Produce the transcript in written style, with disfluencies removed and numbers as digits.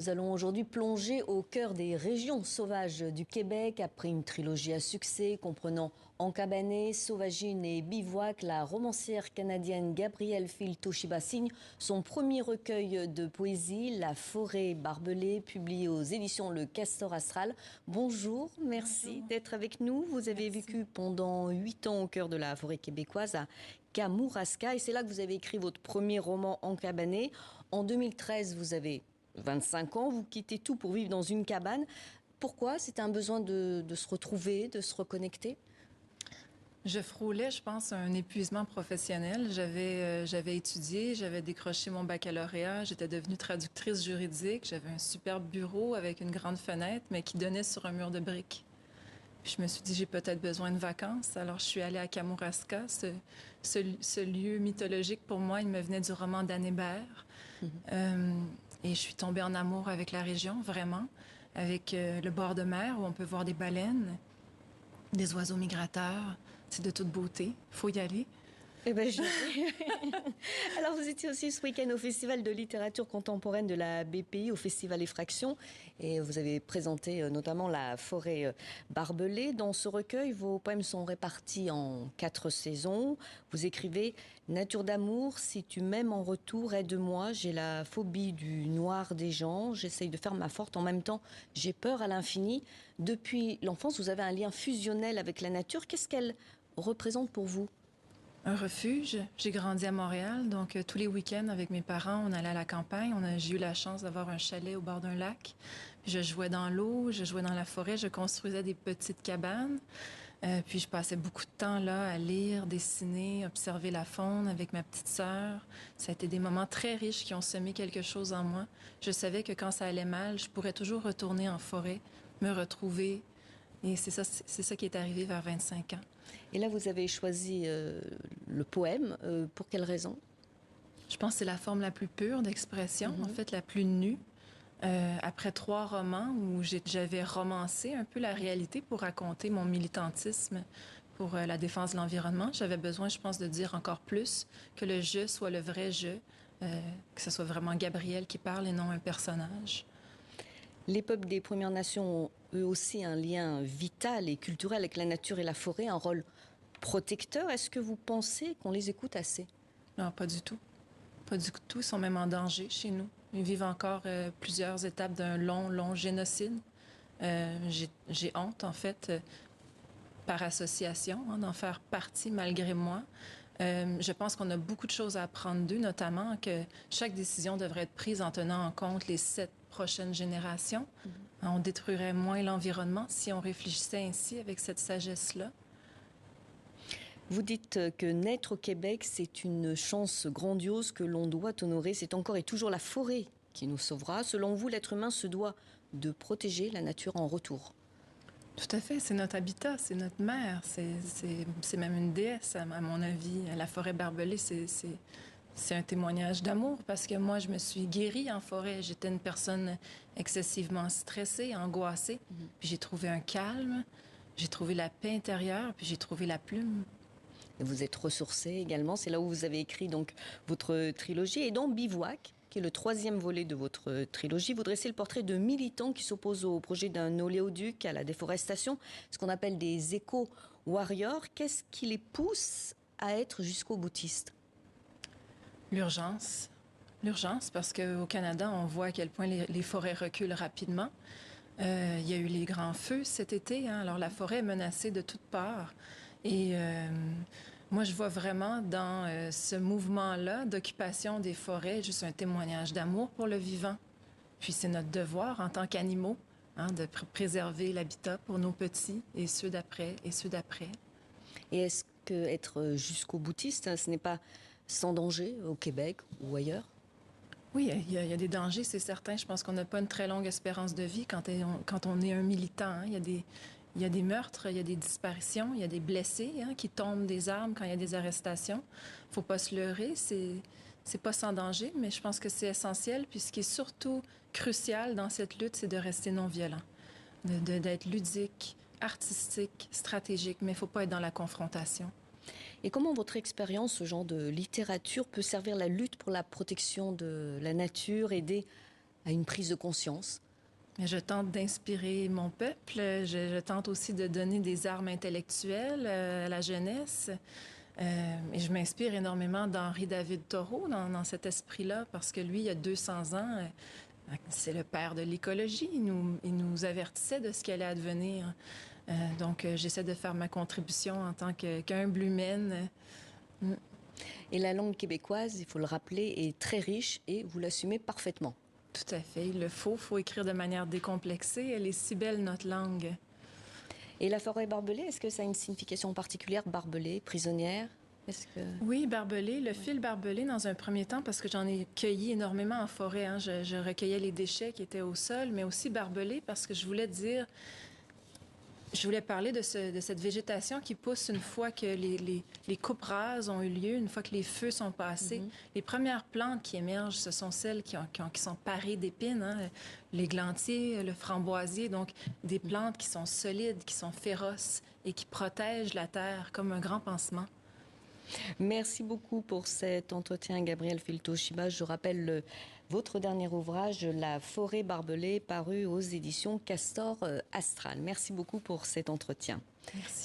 Nous allons aujourd'hui plonger au cœur des régions sauvages du Québec. Après une trilogie à succès comprenant Encabané, Sauvagine et Bivouac, la romancière canadienne Gabrielle Fil-Toshiba signe son premier recueil de poésie, La forêt barbelée, publié aux éditions Le Castor Astral. Bonjour, merci d'être avec nous. Vous avez vécu pendant 8 ans au cœur de la forêt québécoise à Kamouraska et c'est là que vous avez écrit votre premier roman Encabané. En 2013, vous avez 25 ans, vous quittez tout pour vivre dans une cabane. Pourquoi? C'était un besoin de se retrouver, de se reconnecter? Je frôlais, je pense, un épuisement professionnel. J'avais étudié, j'avais décroché mon baccalauréat, j'étais devenue traductrice juridique, j'avais un superbe bureau avec une grande fenêtre, mais qui donnait sur un mur de briques. Puis je me suis dit, j'ai peut-être besoin de vacances. Alors je suis allée à Kamouraska, ce lieu mythologique pour moi, il me venait du roman d'Anne Hébert. Et je suis tombée en amour avec la région, vraiment, avec le bord de mer où on peut voir des baleines, des oiseaux migrateurs. C'est de toute beauté. Faut y aller. Eh ben, Alors, vous étiez aussi ce week-end au Festival de littérature contemporaine de la BPI, au Festival Effraction, et vous avez présenté notamment La forêt barbelée. Dans ce recueil, vos poèmes sont répartis en 4 saisons. Vous écrivez « Nature d'amour, si tu m'aimes en retour, aide-moi. J'ai la phobie du noir des gens. J'essaye de faire ma forte. En même temps, j'ai peur à l'infini. » Depuis l'enfance, vous avez un lien fusionnel avec la nature. Qu'est-ce qu'elle représente pour vous? Un refuge. J'ai grandi à Montréal, donc tous les week-ends avec mes parents, on allait à la campagne. J'ai eu la chance d'avoir un chalet au bord d'un lac. Je jouais dans l'eau, je jouais dans la forêt, je construisais des petites cabanes. Puis je passais beaucoup de temps là à lire, dessiner, observer la faune avec ma petite sœur. Ça a été des moments très riches qui ont semé quelque chose en moi. Je savais que quand ça allait mal, je pourrais toujours retourner en forêt, me retrouver. Et c'est ça qui est arrivé vers 25 ans. Et là, vous avez choisi le poème. Pour quelle raison? Je pense que c'est la forme la plus pure d'expression, en fait, la plus nue. Après 3 romans où j'avais romancé un peu la réalité pour raconter mon militantisme pour la défense de l'environnement, j'avais besoin, je pense, de dire encore plus, que le « je » soit le vrai « je », que ce soit vraiment Gabrielle qui parle et non un personnage. Les peuples des Premières Nations ont eux aussi un lien vital et culturel avec la nature et la forêt, un rôle protecteur. Est-ce que vous pensez qu'on les écoute assez? Non, pas du tout. Pas du tout. Ils sont même en danger chez nous. Ils vivent encore plusieurs étapes d'un long génocide. J'ai honte, en fait, par association, d'en faire partie malgré moi. Je pense qu'on a beaucoup de choses à apprendre d'eux, notamment que chaque décision devrait être prise en tenant en compte les 7 prochaines générations. On détruirait moins l'environnement si on réfléchissait ainsi avec cette sagesse-là. Vous dites que naître au Québec, c'est une chance grandiose que l'on doit honorer. C'est encore et toujours la forêt qui nous sauvera. Selon vous, l'être humain se doit de protéger la nature en retour. Tout à fait, c'est notre habitat, c'est notre mère, c'est même une déesse, à mon avis. La forêt barbelée, c'est un témoignage d'amour parce que moi, je me suis guérie en forêt. J'étais une personne excessivement stressée, angoissée. Puis j'ai trouvé un calme, j'ai trouvé la paix intérieure, puis j'ai trouvé la plume. Et vous êtes ressourcée également. C'est là où vous avez écrit donc votre trilogie. Et dans Bivouac, qui est le 3e volet de votre trilogie, vous dressez le portrait de militants qui s'opposent au projet d'un oléoduc, à la déforestation, ce qu'on appelle des éco-warriors. Qu'est-ce qui les pousse à être jusqu'au boutiste? L'urgence. L'urgence, parce qu'au Canada, on voit à quel point les forêts reculent rapidement. Il y a eu les grands feux cet été, alors la forêt est menacée de toutes parts. Et moi, je vois vraiment dans ce mouvement-là d'occupation des forêts juste un témoignage d'amour pour le vivant. Puis c'est notre devoir en tant qu'animaux de préserver l'habitat pour nos petits et ceux d'après et ceux d'après. Et est-ce que être jusqu'au boutiste, ce n'est pas sans danger au Québec ou ailleurs? Oui, il y a des dangers, c'est certain. Je pense qu'on n'a pas une très longue espérance de vie quand on est un militant. Il y a des meurtres, il y a des disparitions, il y a des blessés qui tombent des arbres quand il y a des arrestations. Faut pas se leurrer, c'est pas sans danger, mais je pense que c'est essentiel. Puis ce qui est surtout crucial dans cette lutte, c'est de rester non violent, d'être ludique, artistique, stratégique, mais il faut pas être dans la confrontation. Et comment votre expérience, ce genre de littérature, peut servir la lutte pour la protection de la nature, aider à une prise de conscience? Je tente d'inspirer mon peuple. Je tente aussi de donner des armes intellectuelles à la jeunesse. Et je m'inspire énormément d'Henri David Thoreau dans cet esprit-là, parce que lui, il y a 200 ans, c'est le père de l'écologie. Il nous avertissait de ce qui allait advenir. Donc, j'essaie de faire ma contribution en tant qu'humble humaine. Et la langue québécoise, il faut le rappeler, est très riche et vous l'assumez parfaitement. Tout à fait. Il faut écrire de manière décomplexée. Elle est si belle, notre langue. Et la forêt barbelée, est-ce que ça a une signification particulière? Barbelée, prisonnière? Oui, barbelé, le fil barbelé dans un premier temps, parce que j'en ai cueilli énormément en forêt. Hein. Je recueillais les déchets qui étaient au sol, mais aussi barbelé parce que je voulais parler de cette végétation qui pousse une fois que les coupes rases ont eu lieu, une fois que les feux sont passés. Les premières plantes qui émergent, ce sont celles qui sont parées d'épines, hein, l'églantier, le framboisier, donc des plantes qui sont solides, qui sont féroces et qui protègent la terre comme un grand pansement. Merci beaucoup pour cet entretien, Gabrielle Filtoshiba. Je rappelle votre dernier ouvrage, La forêt barbelée, paru aux éditions Castor Astral. Merci beaucoup pour cet entretien. Merci.